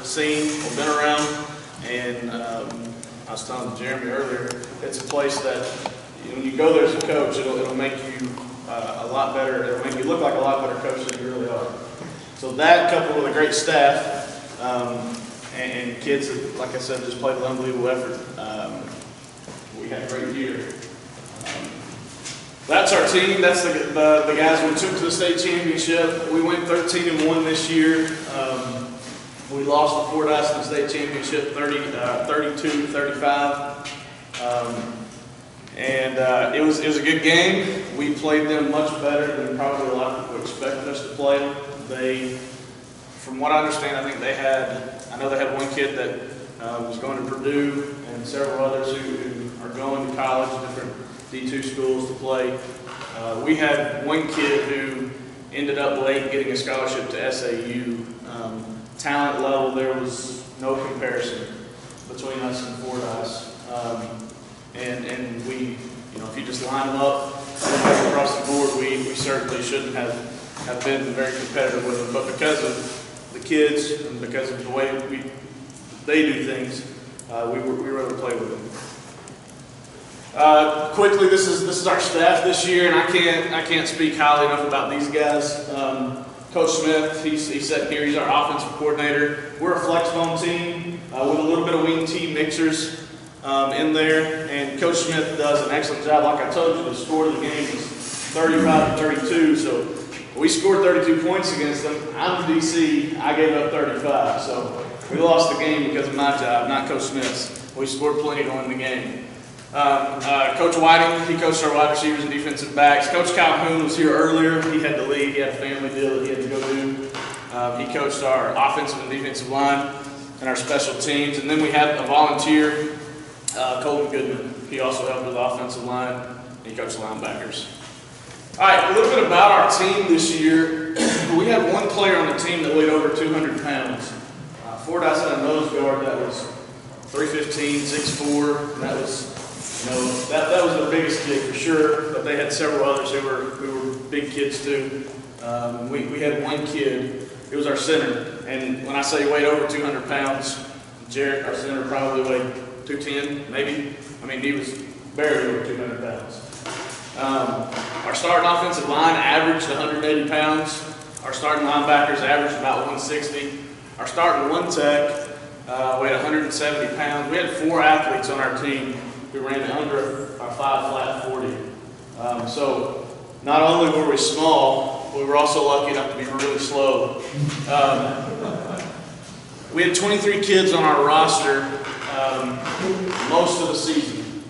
seen or been around. And I was telling Jeremy earlier, it's a place that when you go there as a coach, it'll make you a lot better. It'll make you look like a lot better coach than you really are. So that, coupled with a great staff and kids that, like I said, just played with unbelievable effort, we had a great year. That's our team. That's the guys we took to the state championship. We went 13-1 this year. We lost to Fordyce in the state championship 32-35. It was a good game. We played them much better than probably a lot of people expected us to play them. From what I understand, I know they had one kid that was going to Purdue and several others who are going to college, different D2 schools to play. We had one kid who ended up late getting a scholarship to SAU. Talent level, there was no comparison between us and Fordyce. And we, if you just line them up across the board, we certainly shouldn't have been very competitive with them. But because of the kids and because of the way they do things, we were able to play with them. Quickly, this is our staff this year, and I can't speak highly enough about these guys. Coach Smith, he's sitting here. He's our offensive coordinator. We're a flex bone team with a little bit of wing T mixers in there, and Coach Smith does an excellent job. Like I told you, the score of the game was 35-32, so we scored 32 points against them. I'm the DC. I gave up 35, so we lost the game because of my job, not Coach Smith's. We scored plenty to win the game. Coach Whiting, he coached our wide receivers and defensive backs. Coach Calhoun was here earlier. He had to leave. He had a family deal that he had to go do. He coached our offensive and defensive line and our special teams. And then we had a volunteer, Colton Goodman. He also helped with the offensive line. He coached the linebackers. All right, a little bit about our team this year. We had one player on the team that weighed over 200 pounds. Fordyce had a nose guard that was 315, 6'4". That was that was the biggest kid for sure, but they had several others who were big kids too. We had one kid, it was our center, and when I say weighed over 200 pounds, Jarrett, our center, probably weighed 210, maybe. I mean, he was barely over 200 pounds. Our starting offensive line averaged 180 pounds. Our starting linebackers averaged about 160. Our starting one tech weighed 170 pounds. We had 4 athletes on our team who ran under our 5 flat 40. So not only were we small, we were also lucky enough to be really slow. We had 23 kids on our roster most of the season.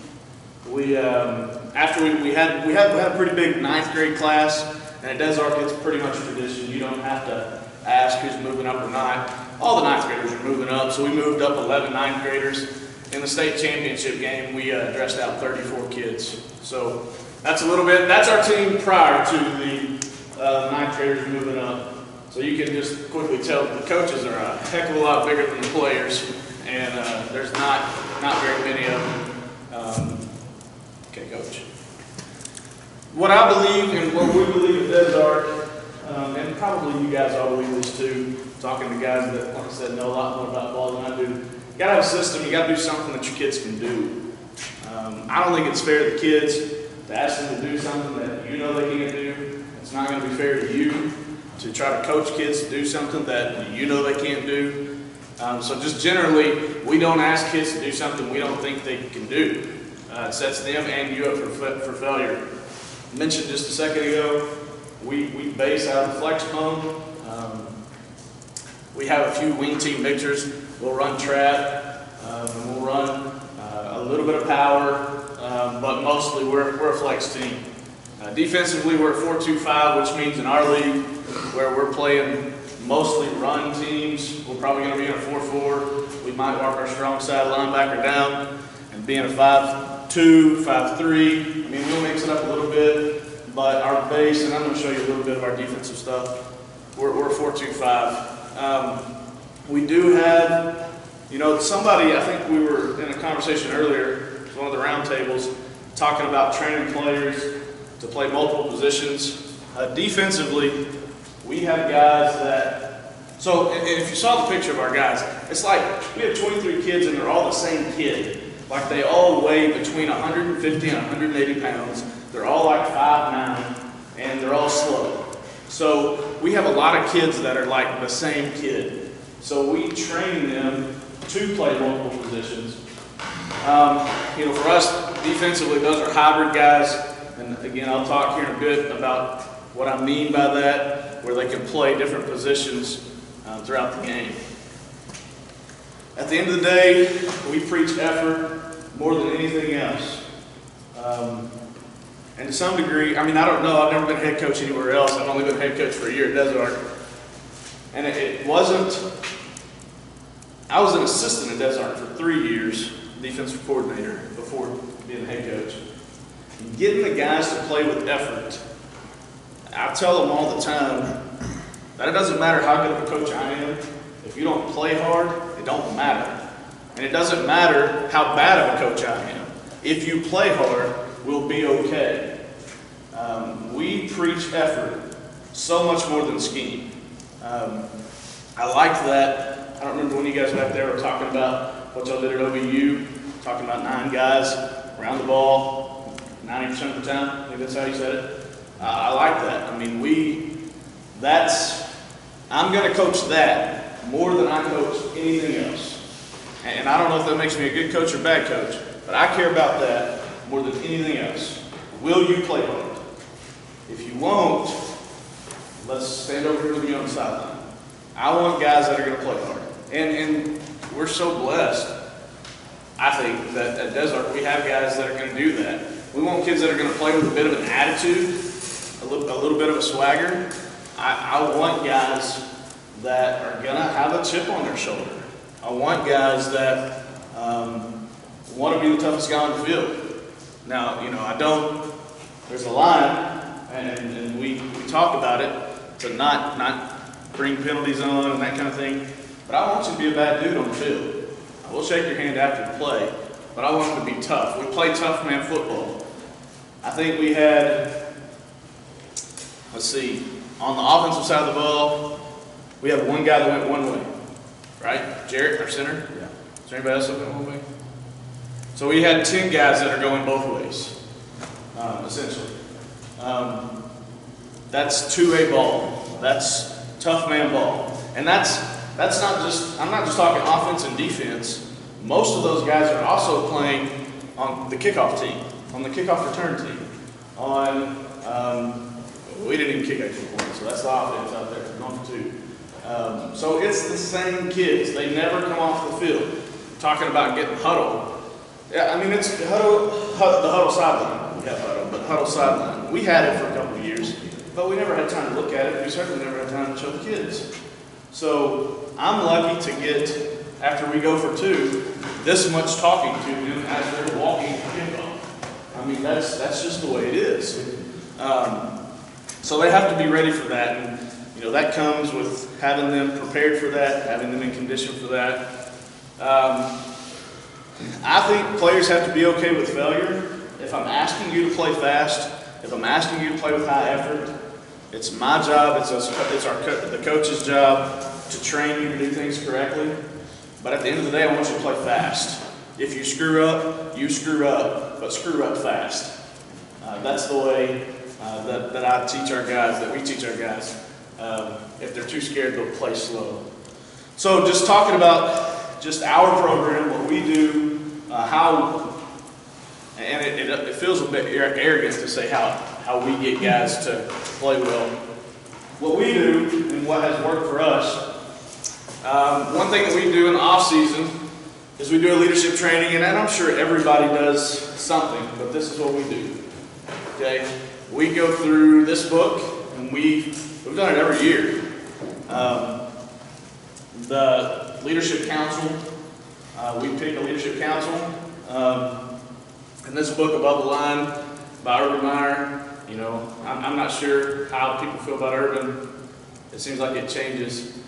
We had a pretty big 9th grade class, and at Des Arc it's pretty much tradition. You don't have to ask who's moving up or not. All the 9th graders are moving up, so we moved up 11 9th graders. In the state championship game, we dressed out 34 kids. So that's a little bit, that's our team prior to the 9th graders moving up. So you can just quickly tell that the coaches are a heck of a lot bigger than the players, and there's not very many of them. Okay, Coach. What I believe and what we believe at Des Arc, and probably you guys all believe this too, talking to guys that, like I said, know a lot more about ball than I do. You gotta have a system, you gotta do something that your kids can do. I don't think it's fair to the kids to ask them to do something that you know they can't do. It's not gonna be fair to you to try to coach kids to do something that you know they can't do. So just generally, we don't ask kids to do something we don't think they can do. It sets them and you up for failure. I mentioned just a second ago, we base out of the flex bone. We have a few wing team mixers. We'll run trap, and we'll run a little bit of power, but mostly we're a flex team. Defensively, we're a 4-2-5, which means in our league, where we're playing mostly run teams, we're probably going to be in a 4-4. We might walk our strong side linebacker down and be in a 5-2, 5-3. I mean, we'll mix it up a little bit, but our base, and I'm going to show you a little bit of our defensive stuff, we're a 4-2-5. We do have, somebody, I think we were in a conversation earlier, one of the round tables, talking about training players to play multiple positions. Defensively, we have guys that So if you saw the picture of our guys, it's like we have 23 kids and they're all the same kid. Like they all weigh between 150 and 180 pounds. They're all like 5'9", and they're all slow. So we have a lot of kids that are like the same kid. So we train them to play multiple positions. For us, defensively, those are hybrid guys. And again, I'll talk here in a bit about what I mean by that, where they can play different positions throughout the game. At the end of the day, we preach effort more than anything else. And to some degree, I don't know, I've never been head coach anywhere else. I've only been head coach for a year at Desert. And it wasn't, I was an assistant at Desert for 3 years, defensive coordinator, before being a head coach. And getting the guys to play with effort, I tell them all the time that it doesn't matter how good of a coach I am. If you don't play hard, it don't matter. And it doesn't matter how bad of a coach I am. If you play hard, we'll be okay. We preach effort so much more than scheme. I liked that. I don't remember when you guys back there were talking about what y'all did at OBU, talking about 9 guys around the ball 90% of the time. I think that's how you said it. I like that. I'm going to coach that more than I coach anything else. And I don't know if that makes me a good coach or bad coach, but I care about that more than anything else. Will you play hard? If you won't, let's stand over here with me on the sideline. I want guys that are going to play hard. And we're so blessed, I think, that at Desert we have guys that are going to do that. We want kids that are going to play with a bit of an attitude, a little bit of a swagger. I want guys that are going to have a chip on their shoulder. I want guys that want to be the toughest guy on the field. Now, there's a line, and we talk about it, to not bring penalties on and that kind of thing, but I want you to be a bad dude on the field. I will shake your hand after the play, but I want them to be tough. We play tough man football. I think we had, on the offensive side of the ball, we have one guy that went one way, right? Jarrett, our center? Yeah. Is there anybody else that went one way? So we had 10 guys that are going both ways, essentially. That's 2A ball. That's tough man ball. And that's not just, I'm not just talking offense and defense. Most of those guys are also playing on the kickoff team, on the kickoff return team, we didn't even kick extra points, so that's the offense out there, going for 2. So it's the same kids. They never come off the field. Talking about getting huddled. Yeah, it's the huddle sideline. We have huddle, but huddle sideline. We had it for a couple of years, but we never had time to look at it. We certainly never had time to show the kids. So I'm lucky to get, after we go for 2, this much talking to them as they're walking the kickoff. That's just the way it is. So they have to be ready for that, and that comes with having them prepared for that, having them in condition for that. I think players have to be okay with failure. If I'm asking you to play fast, if I'm asking you to play with high effort, it's my job, it's the coach's job to train you to do things correctly. But at the end of the day, I want you to play fast. If you screw up, you screw up, but screw up fast. That's the way that I teach our guys, that we teach our guys. If they're too scared, they'll play slow. So just talking about just our program, what we do, and it feels a bit arrogant to say how we get guys to play well. What we do and what has worked for us, one thing that we do in the off season is we do a leadership training, and I'm sure everybody does something, but this is what we do. Okay, we go through this book, and we've done it every year. The leadership council, we pick a leadership council. In this book, Above the Line by Urban Meyer, I'm not sure how people feel about Urban. It seems like it changes,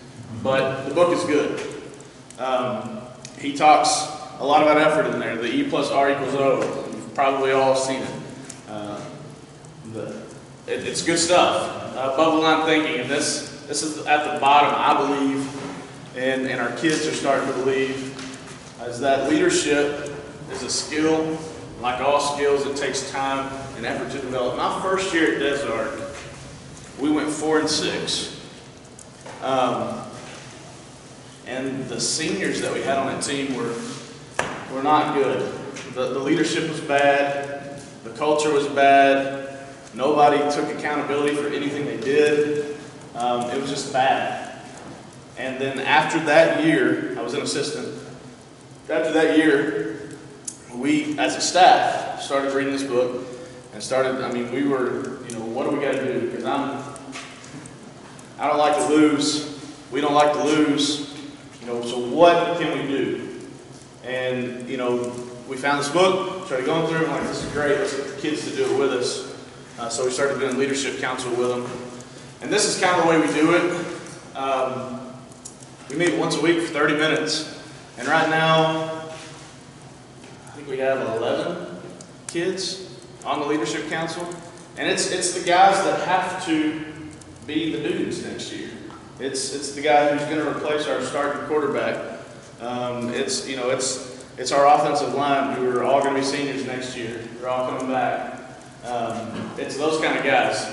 but the book is good. He talks a lot about effort in there. The E plus R equals O. You've probably all seen it. It's good stuff. Above the line thinking, and this is at the bottom, I believe, and our kids are starting to believe, is that leadership is a skill. Like all skills, it takes time and effort to develop. My first year at Desert, we went 4-6. And the seniors that we had on that team were not good. The leadership was bad. The culture was bad. Nobody took accountability for anything they did. It was just bad. And then after that year, I was an assistant. After that year, we, as a staff, started reading this book and we were, what do we got to do? Because I don't like to lose. We don't like to lose. So what can we do? And, we found this book, started going through it, this is great, let's get the kids to do it with us. So we started doing leadership council with them. And this is kind of the way we do it. We meet once a week for 30 minutes. And right now, I think we have 11 kids on the leadership council. And it's the guys that have to be the dudes next year. It's the guy who's going to replace our starting quarterback. It's our offensive line who are all going to be seniors next year. They're all coming back. It's those kind of guys.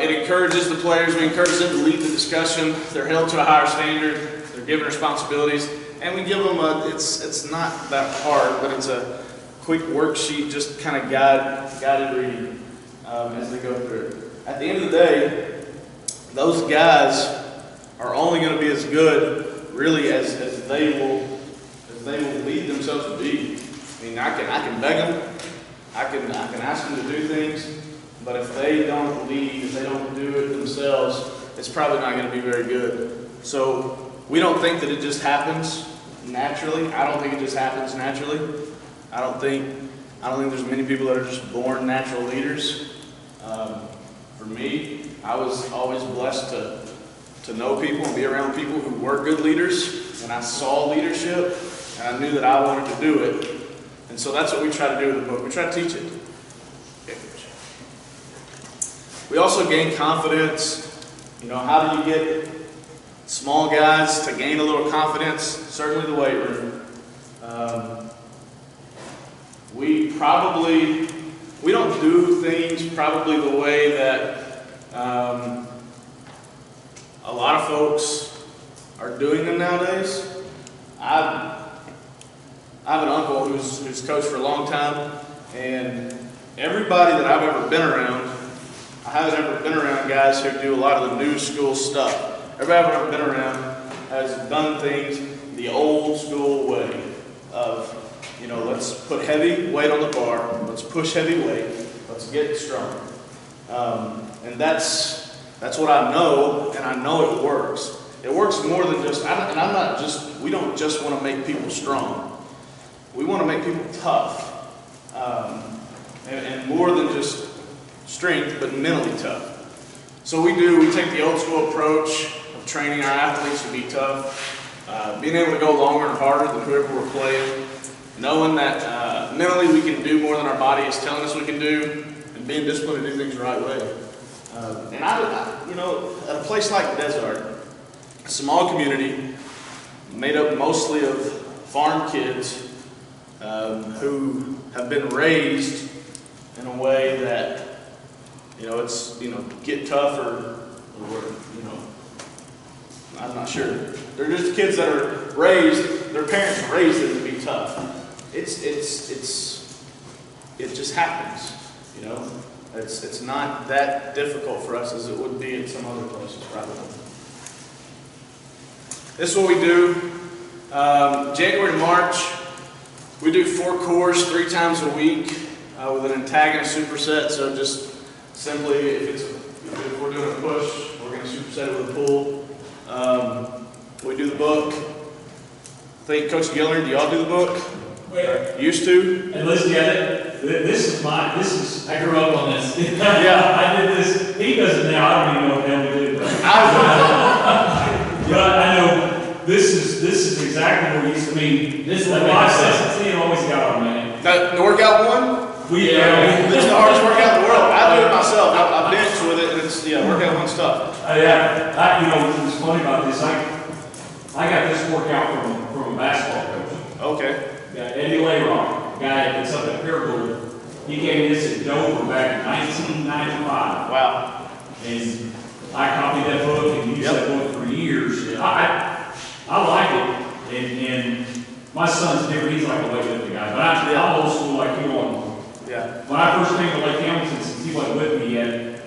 It encourages the players. We encourage them to lead the discussion. They're held to a higher standard. They're given responsibilities, and we give them it's not that hard, but it's a quick worksheet, just kind of guided reading as they go through it. At the end of the day, those guys are only going to be as good, really, as they will lead themselves to be. I mean, I can beg them, I can ask them to do things, but if they don't lead, if they don't do it themselves, it's probably not going to be very good. So we don't think that it just happens naturally. I don't think it just happens naturally. I don't think there's many people that are just born natural leaders. For me, I was always blessed to know people and be around people who were good leaders, and I saw leadership, and I knew that I wanted to do it. And so that's what we try to do with the book. We try to teach it. We also gain confidence. How do you get small guys to gain a little confidence? Certainly the weight room. We don't do things probably the way that a lot of folks are doing them nowadays. I have an uncle who's coached for a long time, and everybody that I've ever been around, I haven't ever been around guys who do a lot of the new school stuff. Everybody I've ever been around has done things the old school way of, let's put heavy weight on the bar, let's push heavy weight, let's get strong. And that's what I know, and I know it works. It works more than just, we don't just want to make people strong. We want to make people tough, and more than just strength, but mentally tough. So we take the old school approach of training our athletes to be tough, being able to go longer and harder than whoever we're playing, knowing that mentally we can do more than our body is telling us we can do, and being disciplined to do things the right way. And at a place like Desert, a small community made up mostly of farm kids who have been raised in a way that, it's, get tough or I'm not sure. They're just kids that are raised, their parents raised them to be tough. It just happens, It's not that difficult for us as it would be in some other places, probably. This is what we do. January to March, we do 4 cores 3 times a week with an antagonist superset. So just simply, if we're doing a push, we're going to superset it with a pull. We do the book. I think Coach Gillner, do y'all do the book? Wait. Used to? And listen, I grew up on this. Yeah, I did this. He does it now. I don't even know what the hell we do. But I know this is exactly what we used to mean. This is the consistency and always got on, man. The workout one? This is the hardest workout in the world. I do it myself. I bench with it, and it's workout one's is tough. Yeah, you know, what's funny about this, I got this workout from a basketball coach. Okay. Yeah, Eddie Layrock, guy that's up at Paragould. He gave me this at Dover back in 1995. Wow. And I copied that book and used that book for years. I like it. And my son's different. He's like a weightlifting guy. But I'm old school like you on. Yeah. When I first came to Lake Hamilton, since he wasn't with me yet,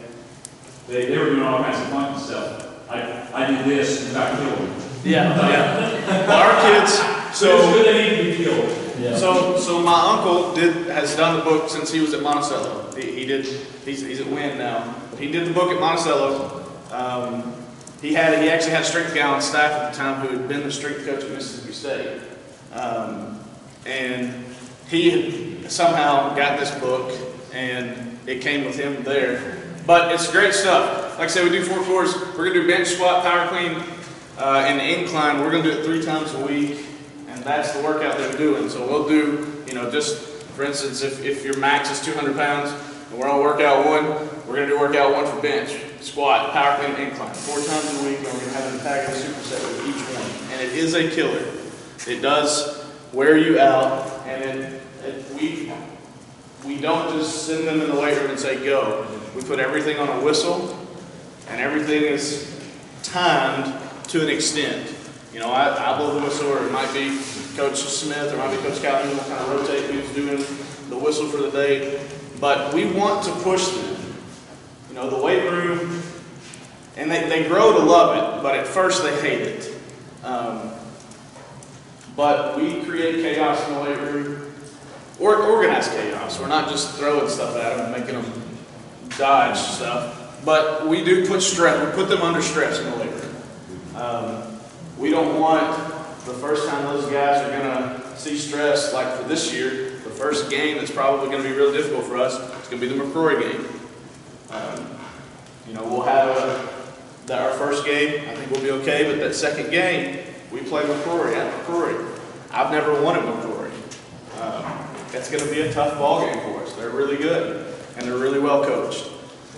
they were doing all kinds of funky stuff. I did this and got killed. Yeah. Well, our kids. So it's good they need to be killed. Yeah. So my uncle has done the book since he was at Monticello. He's at Wynn now. But he did the book at Monticello. He actually had a strength guy on staff at the time who had been the strength coach at Mississippi State. And he had somehow got this book, and it came with him there. But it's great stuff. Like I said, we do 4 cores. We're going to do bench, squat, power clean, and incline. We're going to do it 3 times a week. And that's the workout they're doing. So we'll do, just for instance, if your max is 200 pounds and we're on workout 1, we're going to do workout 1 for bench, squat, power clean, incline. 4 times a week, and we're going to have an antagonist superset with each one. And it is a killer. It does wear you out, and we don't just send them in the weight room and say go. We put everything on a whistle, and everything is timed to an extent. I blow the whistle, or it might be Coach Smith, or it might be Coach Calhoun. We'll kind of rotate who's doing the whistle for the day. But we want to push them. The weight room, and they grow to love it, but at first they hate it. But we create chaos in the weight room, or organized chaos. We're not just throwing stuff at them and making them dodge stuff. But we do put stress. We put them under stress in the weight room. We don't want the first time those guys are going to see stress, like for this year, the first game that's probably going to be real difficult for us, it's going to be the McCrory game. We'll have our first game, I think we'll be okay, but that second game, we play McCrory at McCrory. I've never won at McCrory. That's going to be a tough ball game for us. They're really good, and they're really well coached.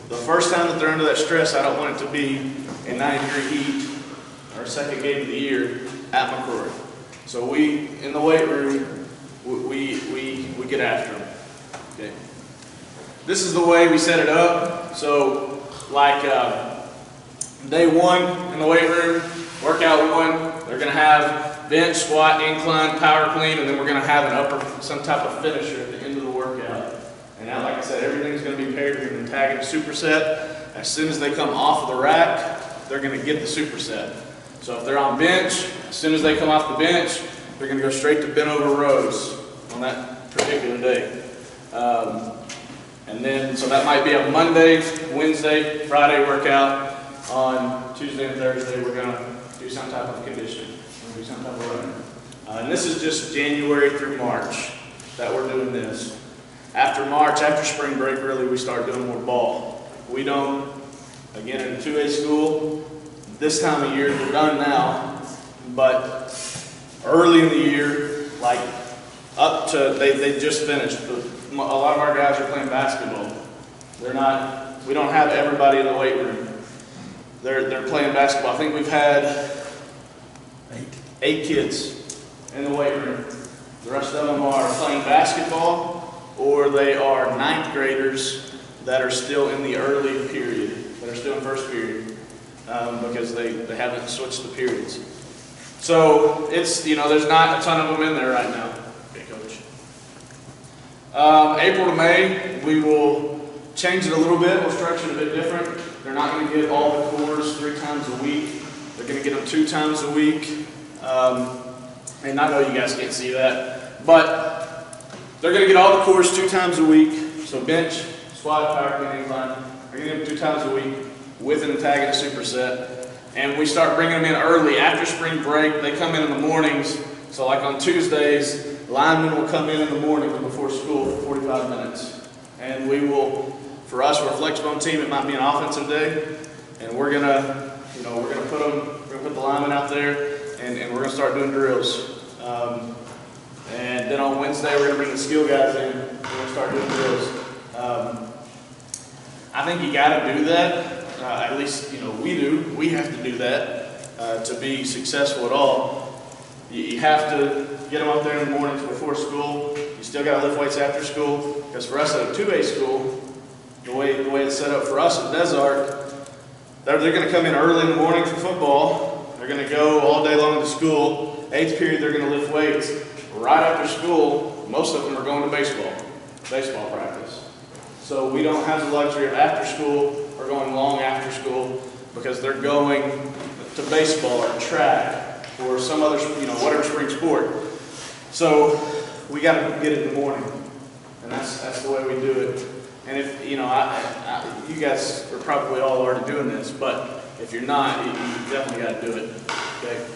The first time that they're under that stress, I don't want it to be in 90-degree heat, our second game of the year at McCrory. So in the weight room, we get after them. Okay. This is the way we set it up. So like day 1 in the weight room, workout 1, they're going to have bench, squat, incline, power clean, and then we're going to have some type of finisher at the end of the workout. And now, like I said, everything's going to be paired with an antagonist superset. As soon as they come off of the rack, they're going to get the superset. So if they're on bench, as soon as they come off the bench, they're going to go straight to bent over rows on that particular day. And then, so that might be a Monday, Wednesday, Friday workout. On Tuesday and Thursday, we're going to do some type of conditioning. We're going to do some type of running. And this is just January through March that we're doing this. After March, after spring break, really, we start doing more ball. We don't, again, in a 2A school, this time of year, we're done now, but early in the year, like up to, they just finished. A lot of our guys are playing basketball. We don't have everybody in the weight room. They're playing basketball. I think we've had 8 kids in the weight room. The rest of them are playing basketball, or they are 9th graders that are still in the early period, that are still in first period, because they haven't switched the periods. So it's, there's not a ton of them in there right now. Okay, Coach. April to May, we will change it a little bit. We'll structure it a bit different. They're not going to get all the cores 3 times a week. They're going to get them 2 times a week. And I know you guys can't see that, but they're going to get all the cores 2 times a week. So bench, squat, power clean, incline. They're going to get them 2 times a week with an antagonist superset. And we start bringing them in early after spring break. They come in the mornings. So like on Tuesdays, linemen will come in the morning before school for 45 minutes. And we will, for us, we're a flex bone team. It might be an offensive day, and we're gonna put the linemen out there, and we're gonna start doing drills. And then on Wednesday, we're gonna bring the skill guys in. We're gonna start doing drills. I think you gotta do that at least we do. We have to do that to be successful at all. You have to get them up there in the mornings before school. You still got to lift weights after school, because for us at a 2A school, the way it's set up for us at Desart, they're going to come in early in the morning for football. They're going to go all day long to school. 8th period, they're going to lift weights. Right after school, most of them are going to baseball practice. So we don't have the luxury of after school or going long after school, because they're going to baseball or track or some other, whatever spring sport. So we got to get it in the morning, and that's the way we do it. And if, you guys are probably all already doing this, but if you're not, you definitely got to do it. Okay.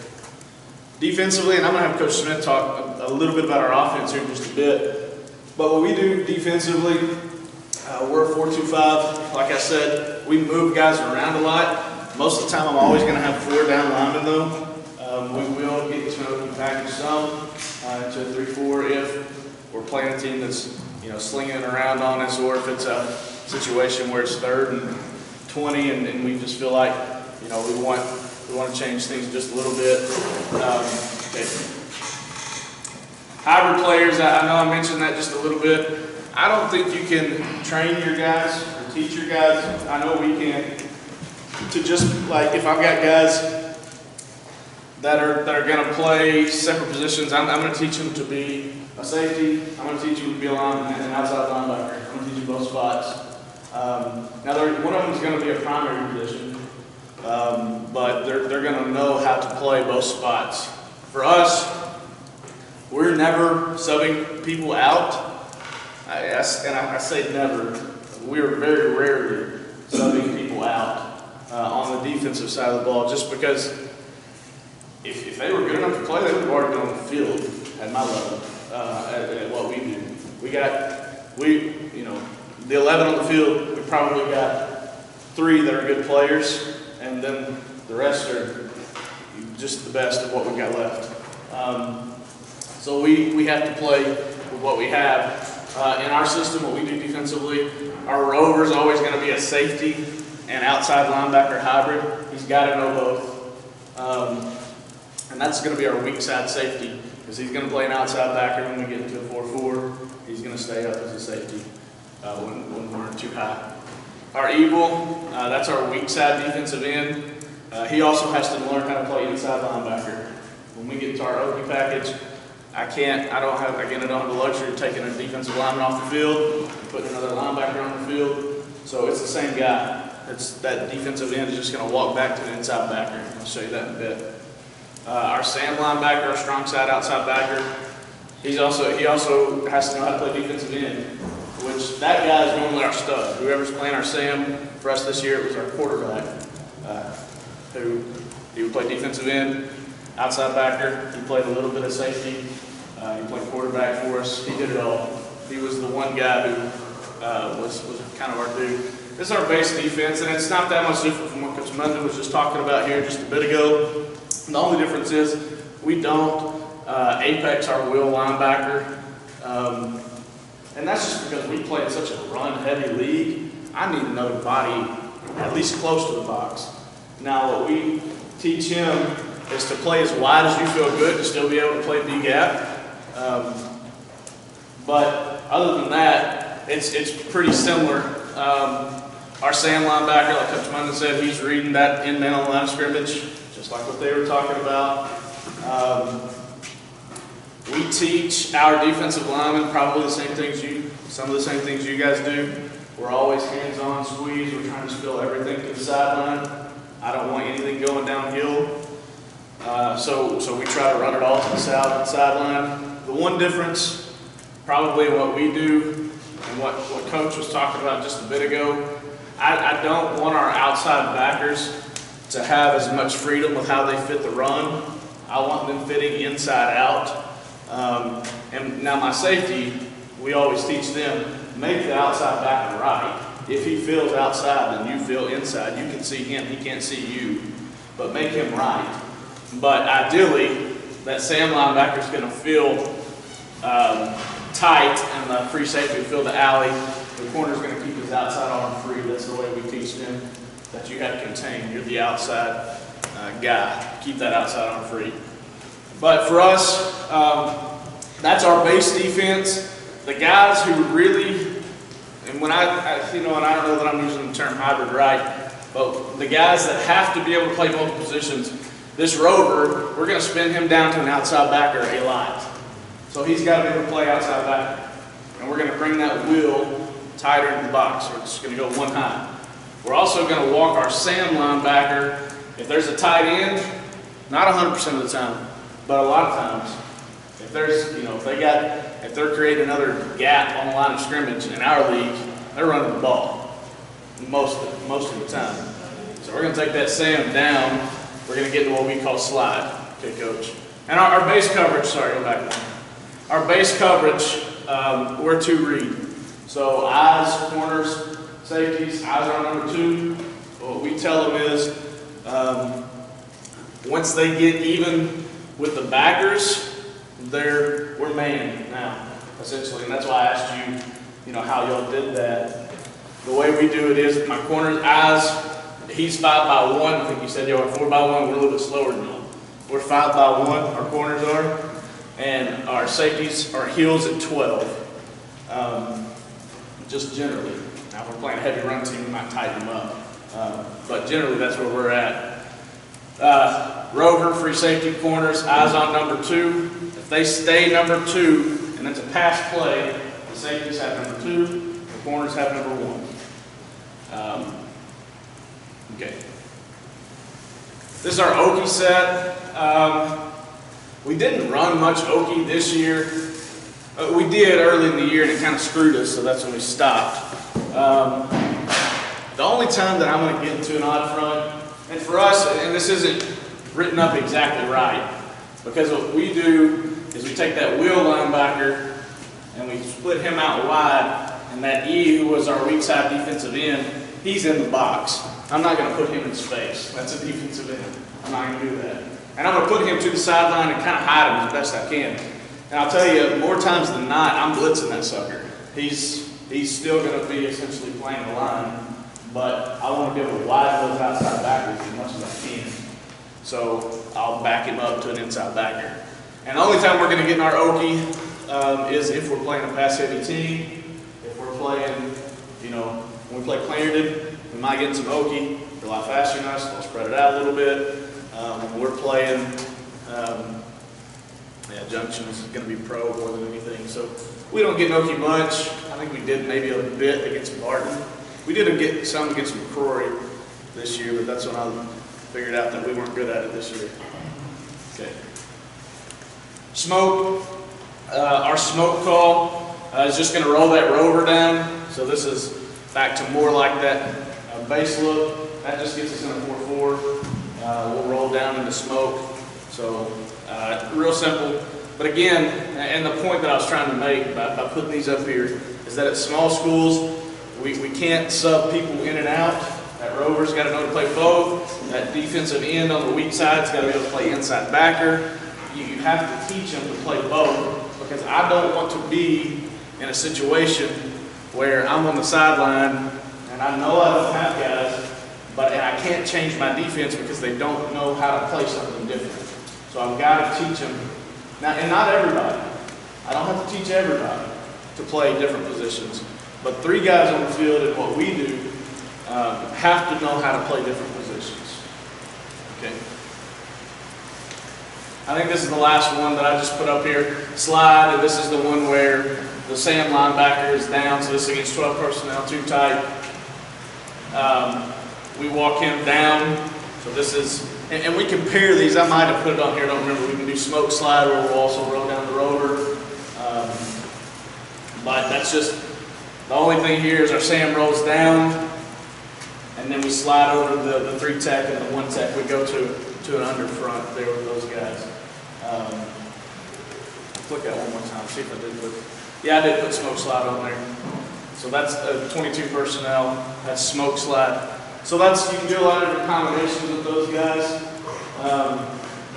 Defensively, and I'm going to have Coach Smith talk a little bit about our offense here in just a bit. But what we do defensively, we're a 4-2-5. Like I said, we move guys around a lot. Most of the time, I'm always going to have 4 down linemen, though. We will get to an open package some, to a 3-4 if we're playing a team that's slinging it around on us, or if it's a situation where it's 3rd and 20 and we just feel like we want to change things just a little bit. Okay. Hybrid players, I know I mentioned that just a little bit. I don't think you can train your guys or teach your guys. I know we can, to just like, if I've got guys that are going to play separate positions, I'm going to teach them to be a safety. I'm going to teach them to be a lineman and an outside linebacker. I'm going to teach them both spots. Now, one of them is going to be a primary position, but they're going to know how to play both spots. For us, we're never subbing people out. I say never. We're very rarely subbing people out on the defensive side of the ball, just because if they were good enough to play, they would have already been on the field at my level, at what we do. The 11 on the field, we probably got 3 that are good players, and then the rest are just the best of what we've got left. So we have to play with what we have. In our system, what we do defensively, our rover is always going to be a safety and outside linebacker hybrid. He's got to know both. And that's going to be our weak side safety, because he's going to play an outside backer when we get into a 4-4. He's going to stay up as a safety when we're too high. Our evil, that's our weak side defensive end. He also has to learn how to play inside linebacker. When we get to our OP package, I don't have the luxury of taking a defensive lineman off the field and putting another linebacker on the field. So it's the same guy. That defensive end is just going to walk back to the inside backer. I'll show you that in a bit. Our Sam linebacker, our strong side outside backer, he also has to know how to play defensive end, which that guy is normally our stud. Whoever's playing our Sam for us this year, it was our quarterback, he would play defensive end, outside backer. He played a little bit of safety. He played quarterback for us. He did it all. He was the one guy who was kind of our dude. This is our base defense, and it's not that much different from what Coach Munden was just talking about here just a bit ago. The only difference is we don't apex our will linebacker, and that's just because we play in such a run-heavy league. I need another body at least close to the box. Now, what we teach him is to play as wide as you feel good to still be able to play B-gap. But other than that, it's pretty similar. Our Sam linebacker, like Coach Munden said, he's reading that in man on the line of scrimmage, just like what they were talking about. We teach our defensive linemen probably some of the same things you guys do. We're always hands-on squeeze. We're trying to spill everything to the sideline. I don't want anything going downhill. So we try to run it all to the sideline. The one difference, probably in what we do and what Coach was talking about just a bit ago, I don't want our outside backers to have as much freedom with how they fit the run. I want them fitting inside out. And now my safety, we always teach them, make the outside backer right. If he feels outside, then you feel inside. You can see him, he can't see you, but make him right. But ideally, that Sam linebacker is going to feel tight, and the free safety will feel the alley. The corner is going to keep his outside arm free. That's the way we teach them. that you have to contain. You're the outside guy. Keep that outside arm free. But for us, that's our base defense. The guys who really, and when and I don't know that I'm using the term hybrid right, but the guys that have to be able to play multiple positions, this rover, we're going to spin him down to an outside backer a lot. So he's got to be able to play outside backer. And we're going to bring that wheel tighter in the box, so it's going to go one high. We're also going to walk our Sam linebacker. If there's a tight end, not 100% of the time, but a lot of times, if there's, if they're creating another gap on the line of scrimmage in our league, they're running the ball most of the time. So we're going to take that Sam down. We're going to get to what we call slide. Okay, coach. And our base coverage, sorry, go back one. Our base coverage, we're 2 read. So eyes, corners, safeties, eyes are on number 2. What we tell them is, once they get even with the backers, we're man now, essentially. And that's why I asked you, how y'all did that. The way we do it is my corners, eyes, he's 5 by 1. I think you said y'all are 4 by 1. We're a little bit slower than y'all. We're 5 by 1, our corners are. And our safeties are heels at 12. Just generally. Now, if we're playing a heavy run team, we might tighten them up. But generally, that's where we're at. Rover, free safety corners, eyes on number 2. If they stay number 2, and it's a pass play, the safeties have number 2, the corners have number 1. Okay. This is our Okie set. We didn't run much Okie this year. We did early in the year, and it kind of screwed us, so that's when we stopped. The only time that I'm going to get into an odd front, and for us, and this isn't written up exactly right, because what we do is we take that wheel linebacker and we split him out wide, and that E, who was our weak side defensive end, he's in the box. I'm not going to put him in space. That's a defensive end. I'm not going to do that. And I'm going to put him to the sideline and kind of hide him as best I can. And I'll tell you, more times than not, I'm blitzing that sucker. He's still going to be essentially playing the line, but I want to be able to widen those outside backers as much as I can. So I'll back him up to an inside backer. And the only time we're going to get in our Okie is if we're playing a pass-heavy team. If we're playing, when we play Clarendon, we might get in some Okie. They're a lot faster than us. They'll spread it out a little bit. When we're playing, Junction is going to be pro more than anything. So we don't get Okie much. I think we did maybe a bit against Barton. We did get some against McCrory this year, but that's when I figured out that we weren't good at it this year. Okay. Smoke. Our smoke call is just going to roll that rover down. So this is back to more like that base look. That just gets us in a 4-4. We'll roll down into smoke. So real simple. But again, and the point that I was trying to make by putting these up here is that at small schools, we can't sub people in and out. That rover's got to know to play both. That defensive end on the weak side's got to be able to play inside backer. You have to teach them to play both, because I don't want to be in a situation where I'm on the sideline and I know I don't have guys, and I can't change my defense because they don't know how to play something different. So I've got to teach them. Now, and not everybody. I don't have to teach everybody to play different positions. But 3 guys on the field and what we do have to know how to play different positions. Okay. I think this is the last one that I just put up here. Slide, and this is the one where the Sam linebacker is down, so this is against 12 personnel, too tight. We walk him down, so this is, and we compare these. I might have put it on here, I don't remember. We can do smoke slide, where we'll also roll down the rover. But that's just, the only thing here is our Sam rolls down, and then we slide over the 3 tech and the 1 tech. We go to an under front there with those guys. Look at it one more time, see if I did put, yeah, I did put smoke slide on there. So that's 22 personnel, that's smoke slide. So that's, you can do a lot of different combinations with those guys.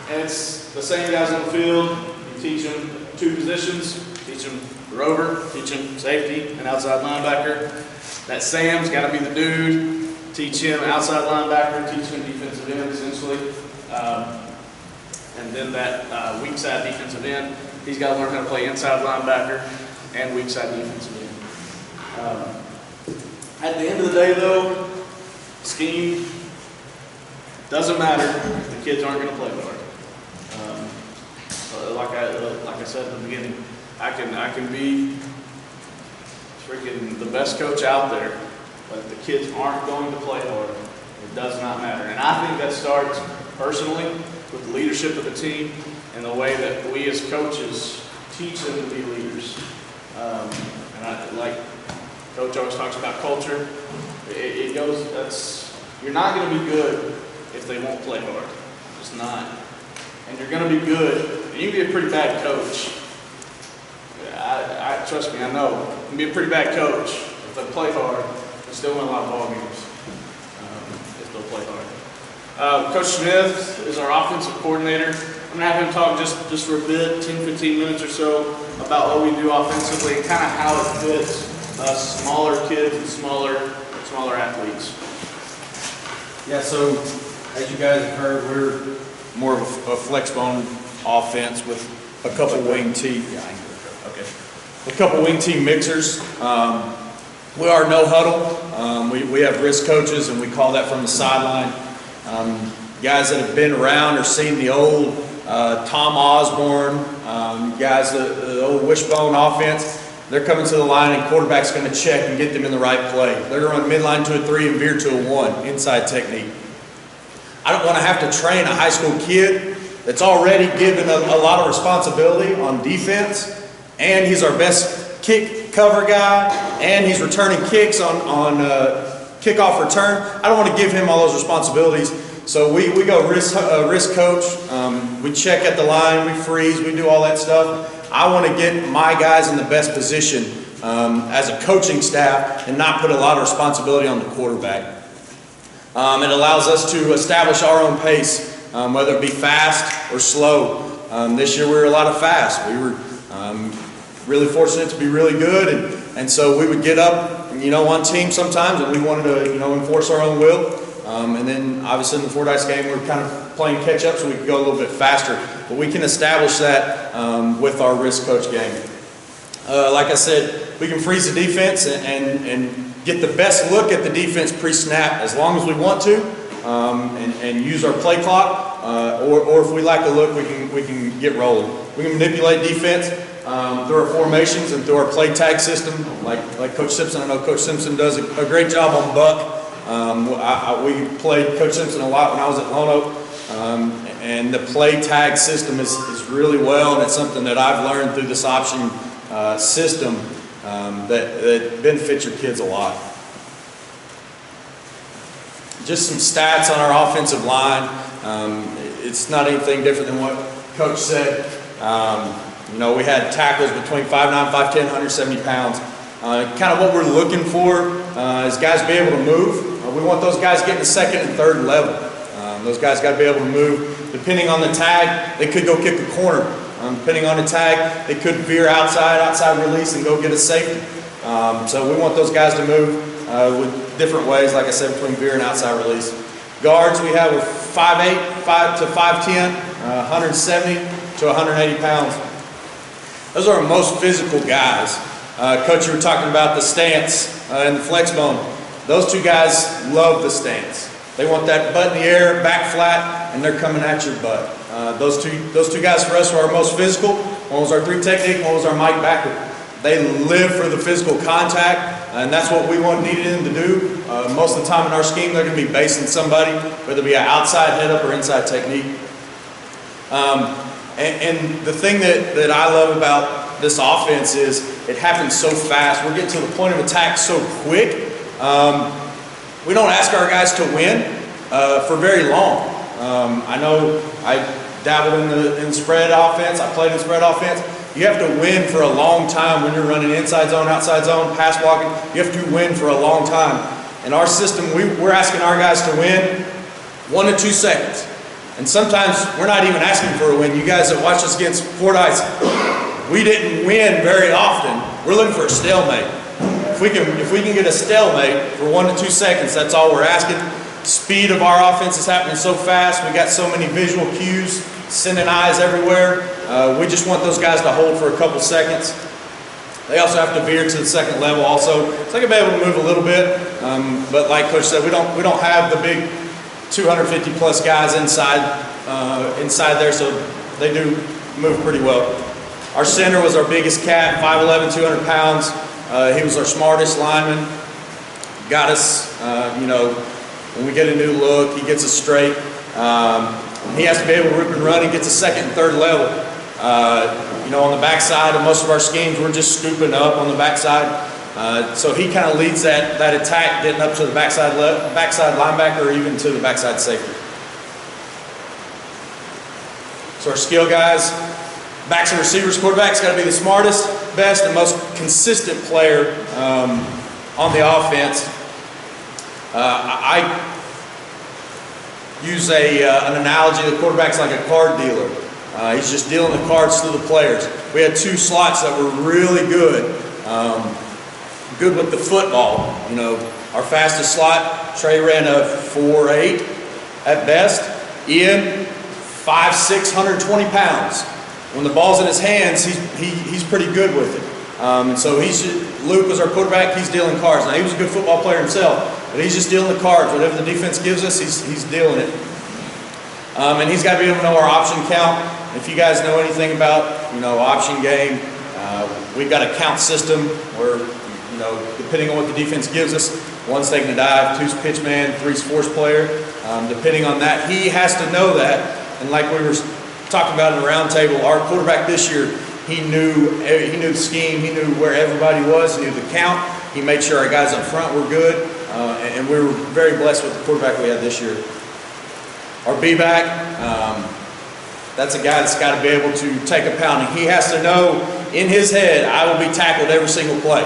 And it's the same guys on the field. You teach them 2 positions, teach them rover, teach them safety and outside linebacker. That Sam's got to be the dude teach him outside linebacker, teach him defensive end essentially. And then that weak side defensive end, he's got to learn how to play inside linebacker and weak side defensive end. At the end of the day though, scheme doesn't matter if the kids aren't going to play hard. Like I said at the beginning, I can be freaking the best coach out there, but if the kids aren't going to play hard, it does not matter. And I think that starts personally with the leadership of the team and the way that we as coaches teach them to be leaders. Like Coach always talks about culture. It goes, you're not going to be good if they won't play hard. It's not. And you're going to be good, and you can be a pretty bad coach. Trust me, I know. You can be a pretty bad coach if they play hard and still win a lot of ball games. If they'll play hard. Coach Smith is our offensive coordinator. I'm going to have him talk just for a bit, 10-15 minutes or so, about what we do offensively and kind of how it fits smaller kids and smaller athletes. Yeah, so as you guys have heard, we're more of a flex bone offense with a couple wing T. A couple wing T mixers. We are no huddle. We have risk coaches, and we call that from the sideline. Guys that have been around or seen the old Tom Osborne, guys, the old wishbone offense. They're coming to the line, and quarterback's going to check and get them in the right play. They're going to run midline to a 3 and veer to a 1, inside technique. I don't want to have to train a high school kid that's already given a lot of responsibility on defense, and he's our best kick cover guy, and he's returning kicks on kickoff return. I don't want to give him all those responsibilities. So we go risk coach. We check at the line, we freeze, we do all that stuff. I want to get my guys in the best position as a coaching staff and not put a lot of responsibility on the quarterback. It allows us to establish our own pace, whether it be fast or slow. This year we were a lot of fast. We were really fortunate to be really good, and so we would get up, on team sometimes, and we wanted to, enforce our own will. And then obviously in the Fordyce game, we were kind of playing catch up so we could go a little bit faster. But we can establish that with our risk coach game. Like I said, we can freeze the defense and get the best look at the defense pre-snap as long as we want to, and use our play clock. Or if we like the look, we can get rolling. We can manipulate defense through our formations and through our play tag system. Like Coach Simpson, I know Coach Simpson does a great job on Buck. We played Coach Simpson a lot when I was at Lone Oak, and the play tag system is really well, and it's something that I've learned through this option system that benefits your kids a lot. Just some stats on our offensive line. It's not anything different than what Coach said. We had tackles between 5'9", 5'10", 170 pounds. Kind of what we're looking for is guys be able to move. We want those guys getting to second and third level. Those guys got to be able to move. Depending on the tag, they could go kick a corner. Depending on the tag, they could veer outside release and go get a safety. So we want those guys to move with different ways, like I said, between veer and outside release. Guards we have with 5'8", to 5'10", 170 to 180 pounds. Those are our most physical guys. Coach, you were talking about the stance and the flex bone. Those two guys love the stance. They want that butt in the air, back flat, and they're coming at your butt. Those two guys for us are our most physical. One was our 3 technique, one was our Mike backward. They live for the physical contact, and that's what we needed them to do. Most of the time in our scheme, they're going to be basing somebody, whether it be an outside head up or inside technique. And the thing that I love about this offense is it happens so fast. We're getting to the point of attack so quick. We don't ask our guys to win for very long. I know I dabbled in spread offense. I played in spread offense. You have to win for a long time when you're running inside zone, outside zone, pass blocking. You have to win for a long time. In our system, we're asking our guys to win 1 to 2 seconds. And sometimes we're not even asking for a win. You guys that watch us against Fordyce, we didn't win very often. We're looking for a stalemate. if we can get a stalemate for 1 to 2 seconds, that's all we're asking. Speed of our offense is happening so fast. We got so many visual cues, sending eyes everywhere. We just want those guys to hold for a couple seconds. They also have to veer to the second level also. So they can be able to move a little bit. But like Coach said, we don't have the big 250 plus guys inside there, so they do move pretty well. Our center was our biggest cat, 5'11", 200 pounds. He was our smartest lineman. Got us, when we get a new look, he gets us straight. He has to be able to rip and run and get to second and third level. On the backside of most of our schemes, we're just scooping up on the backside. So he kind of leads that attack, getting up to the backside linebacker or even to the backside safety. So our skill guys, backs and receivers, quarterback's got to be the smartest, best, and most consistent player on the offense. I use an analogy. The quarterback's like a card dealer. He's just dealing the cards to the players. We had 2 slots that were really good. Good with the football. Our fastest slot, Trey ran a 4.8 at best. Ian, 5'6", 120 pounds. When the ball's in his hands, he's pretty good with it. And so Luke was our quarterback. He's dealing cards. Now he was a good football player himself, but he's just dealing the cards. Whatever the defense gives us, he's dealing it. And he's got to be able to know our option count. If you guys know anything about option game, we've got a count system where depending on what the defense gives us, 1's taking a dive, 2's pitch man, 3's force player. Depending on that, he has to know that. And like we were talking about in the round table, our quarterback this year, he knew the scheme, he knew where everybody was, he knew the count. He made sure our guys up front were good, and we were very blessed with the quarterback we had this year. Our B-back, that's a guy that's got to be able to take a pounding. He has to know in his head, I will be tackled every single play.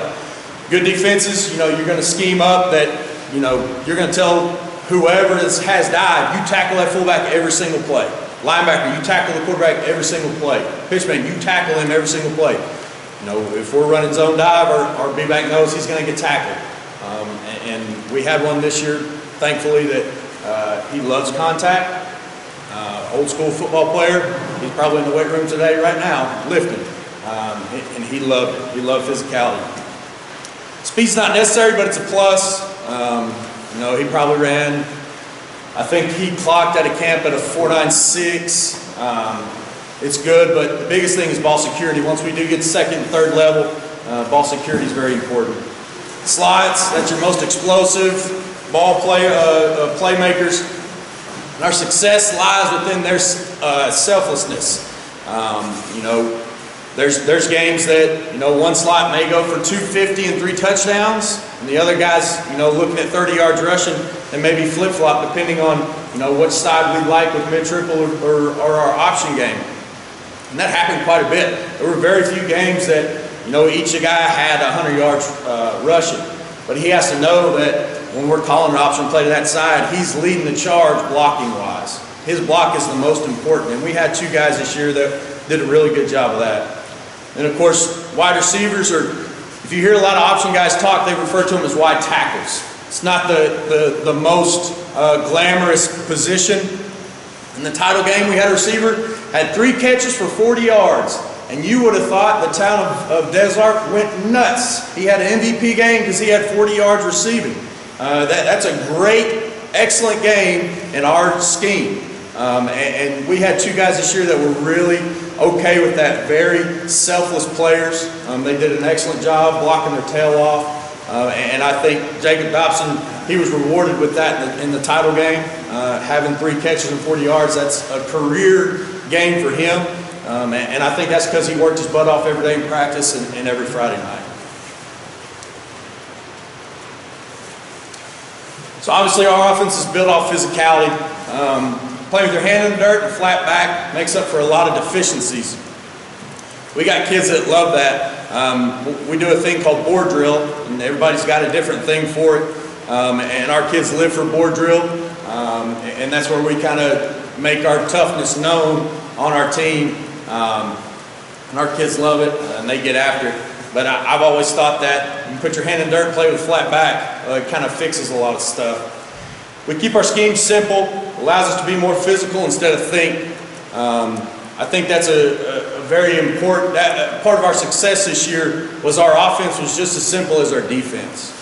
Good defenses, you're going to scheme up that, you're going to tell whoever has dive, you tackle that fullback every single play. Linebacker, you tackle the quarterback every single play. Pitchman, you tackle him every single play. If we're running zone dive, our B-back knows he's going to get tackled. And we had one this year, thankfully, that he loves contact. Old school football player. He's probably in the weight room today right now, lifting. And he loved it. He loved physicality. Speed's not necessary, but it's a plus. He probably ran, I think he clocked at a camp at a 4.96. It's good, but the biggest thing is ball security. Once we do get second and third level, ball security is very important. Slides, that's your most explosive ball playmakers. And our success lies within their selflessness. There's games that, one slot may go for 250 and 3 touchdowns, and the other guy's, looking at 30 yards rushing and maybe flip-flop depending on, which side we like with mid-triple or our option game. And that happened quite a bit. There were very few games that, each guy had 100 yards rushing. But he has to know that when we're calling an option play to that side, he's leading the charge blocking-wise. His block is the most important, and we had 2 guys this year that did a really good job of that. And of course, wide receivers are, if you hear a lot of option guys talk, they refer to them as wide tackles. It's not the most glamorous position. In the title game, we had a receiver, had 3 catches for 40 yards. And you would have thought the town of Des Arc went nuts. He had an MVP game because he had 40 yards receiving. That's a great, excellent game in our scheme. And we had 2 guys this year that were really okay with that, very selfless players. They did an excellent job blocking their tail off. And I think Jacob Dobson, he was rewarded with that in the title game. Having 3 catches and 40 yards, that's a career game for him. And I think that's because he worked his butt off every day in practice and every Friday night. So obviously our offense is built off physicality. Playing with your hand in the dirt and flat back makes up for a lot of deficiencies. We got kids that love that. We do a thing called Boar Drill, and everybody's got a different thing for it. And our kids live for Boar Drill, and that's where we kind of make our toughness known on our team. And our kids love it, and they get after it. But I've always thought that you put your hand in dirt and play with a flat back, it kind of fixes a lot of stuff. We keep our scheme simple, allows us to be more physical instead of think. I think that's a very important, part of our success this year was our offense was just as simple as our defense.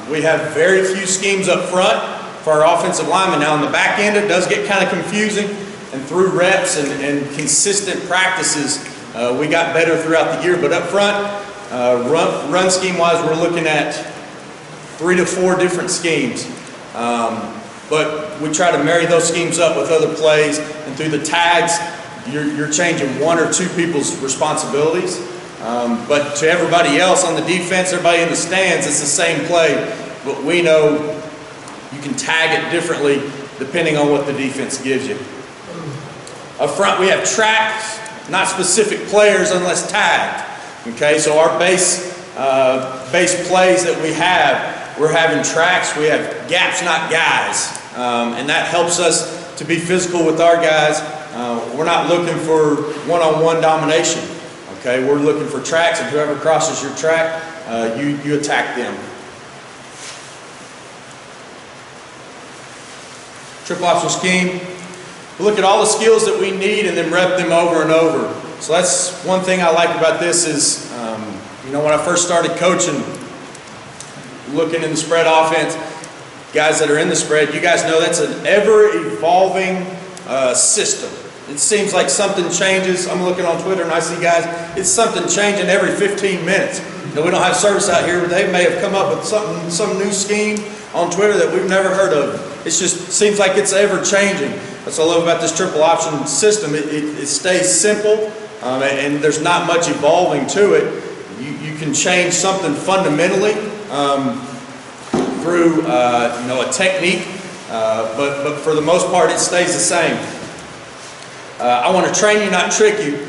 We have very few schemes up front for our offensive linemen. Now on the back end it does get kind of confusing, and through reps and consistent practices we got better throughout the year. But up front, run scheme wise, we're looking at 3 to 4 different schemes. But we try to marry those schemes up with other plays, and through the tags you're changing 1 or 2 people's responsibilities. But to everybody else on the defense, everybody in the stands, it's the same play, but we know you can tag it differently depending on what the defense gives you. Up front we have tracks, not specific players unless tagged. Okay, so our base plays that we have, we're having tracks, we have gaps, not guys. And that helps us to be physical with our guys. We're not looking for one-on-one domination. Okay, we're looking for tracks, and whoever crosses your track, you attack them. Triple option scheme. We look at all the skills that we need and then rep them over and over. So that's one thing I like about this is, you know, when I first started coaching, looking in the spread offense, guys that are in the spread, you guys know that's an ever-evolving system. It seems like something changes. I'm looking on Twitter and I see guys, it's something changing every 15 minutes. You know, we don't have service out here, but they may have come up with some new scheme on Twitter that we've never heard of. It just seems like it's ever changing. That's what I love about this triple option system. It stays simple, and there's not much evolving to it. You can change something fundamentally through you know, a technique, but for the most part it stays the same. I want to train you, not trick you.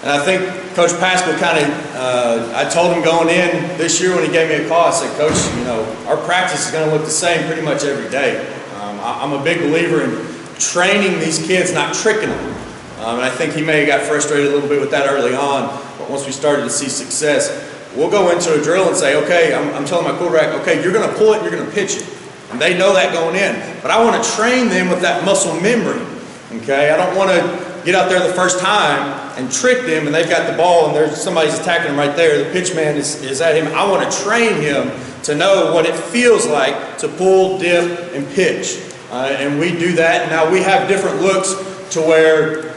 And I think Coach Paschal kind of, I told him going in this year when he gave me a call, I said, Coach, you know, our practice is going to look the same pretty much every day. I'm a big believer in training these kids, not tricking them. And I think he may have got frustrated a little bit with that early on, but once we started to see success, we'll go into a drill and say, okay, I'm telling my quarterback, okay, you're going to pull it, you're going to pitch it. And they know that going in. But I want to train them with that muscle memory. Okay, I don't want to get out there the first time and trick them and they've got the ball and there's somebody's attacking them right there. The pitch man is at him. I want to train him to know what it feels like to pull, dip, and pitch. And we do that. Now we have different looks to where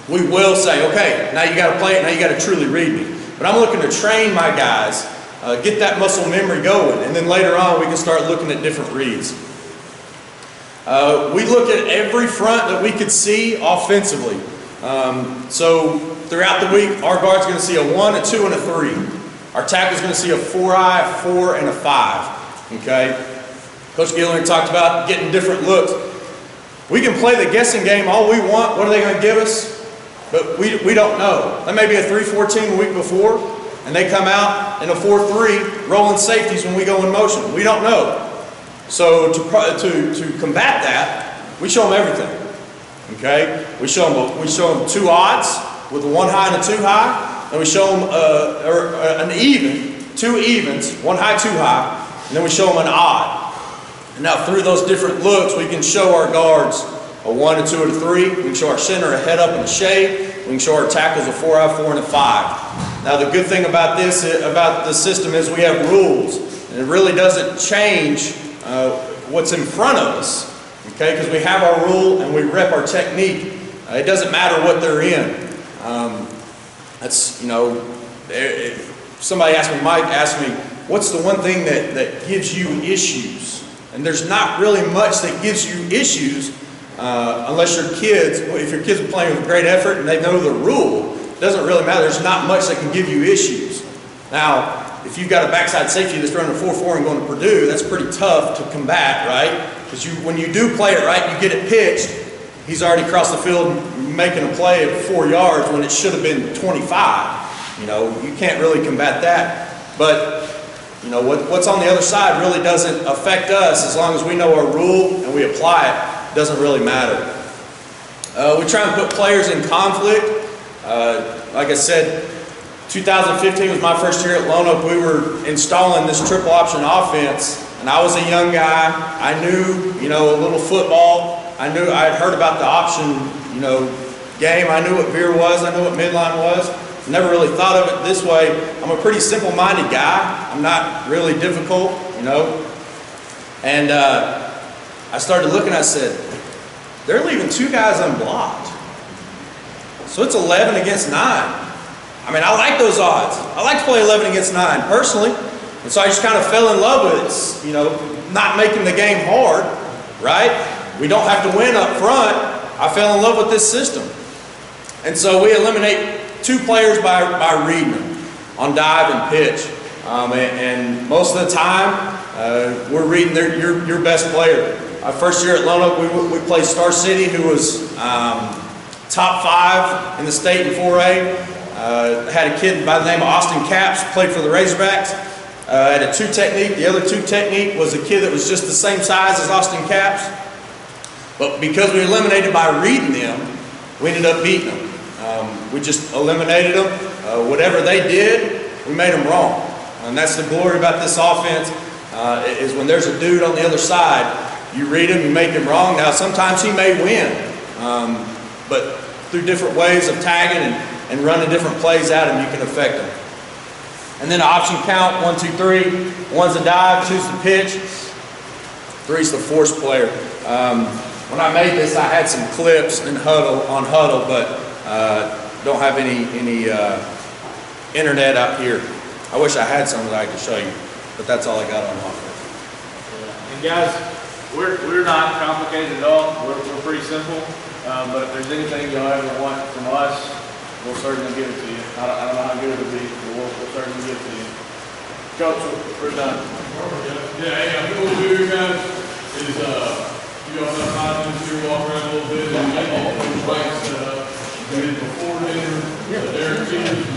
we will say, okay, now you got to play it, now you got to truly read me. But I'm looking to train my guys, get that muscle memory going, and then later on we can start looking at different reads. We look at every front that we could see offensively. So throughout the week, our guard's going to see a 1, a 2, and a 3. Our tackle's going to see a 4-eye, a 4, and a 5. Okay? Coach Gillian talked about getting different looks. We can play the guessing game all we want. What are they going to give us? But we don't know. That may be a 3-4 team the week before, and they come out in a 4-3, rolling safeties when we go in motion. We don't know. So to combat that, we show them everything. Okay? We show them 2 odds with a 1 high and a 2 high, and we show them an even, 2 evens, 1 high, 2 high, and then we show them an odd. And now through those different looks, we can show our guards a 1, a 2, and a 3. We can show our center a head up and a shade. We can show our tackles a 4-eye, 4, and a 5. Now the good thing about this, about the system, is we have rules, and it really doesn't change what's in front of us, okay? Because we have our rule and we rep our technique. It doesn't matter what they're in. That's, you know, if somebody asked me, Mike asked me, what's the one thing that gives you issues? And there's not really much that gives you issues unless your kids, if your kids are playing with great effort and they know the rule, it doesn't really matter. There's not much that can give you issues. Now, if you've got a backside safety that's running a 4-4 and going to Purdue, that's pretty tough to combat, right? Because when you do play it right, you get it pitched, he's already crossed the field making a play at 4 yards when it should have been 25. You know, you can't really combat that. But, you know, what's on the other side really doesn't affect us as long as we know our rule and we apply it. It doesn't really matter. We try and put players in conflict. Like I said, 2015 was my first year at Lone Oak. We were installing this triple option offense, and I was a young guy. I knew, you know, a little football. I had heard about the option, you know, game. I knew what veer was. I knew what midline was. Never really thought of it this way. I'm a pretty simple-minded guy. I'm not really difficult, you know. And I started looking. I said, they're leaving 2 guys unblocked. So it's 11 against 9. I mean, I like those odds. I like to play 11 against 9 personally. And so I just kind of fell in love with it. It's, you know, not making the game hard, right? We don't have to win up front. I fell in love with this system. And so we eliminate 2 players by reading them on dive and pitch. And most of the time, we're reading your best player. Our first year at Lone Oak, we played Star City, who was top 5 in the state in 4A. Had a kid by the name of Austin Capps, played for the Razorbacks. Had a 2 technique. The other 2 technique was a kid that was just the same size as Austin Capps. But because we eliminated by reading them, we ended up beating them. We just eliminated them. Whatever they did, we made them wrong. And that's the glory about this offense, is when there's a dude on the other side, you read him, you make him wrong. Now, sometimes he may win, but through different ways of tagging and running different plays at him, you can affect him. And then option count, 1, 2, 3. 1's a dive, 2's the pitch, 3's the force player. When I made this, I had some clips in Huddle, but don't have any internet out here. I wish I had some that I could show you, but that's all I got on offense. And guys, we're not complicated at all. We're pretty simple. But if there's anything y'all ever want from us, we'll certainly give it to you. I don't know how good it'll be, but we'll certainly give it to you. Coach, we're done. Yeah, hey, I think what we'll do, guys, is you all have 5 minutes here, walk around a little bit, and get all those bikes set up. We did before dinner, Derek Peters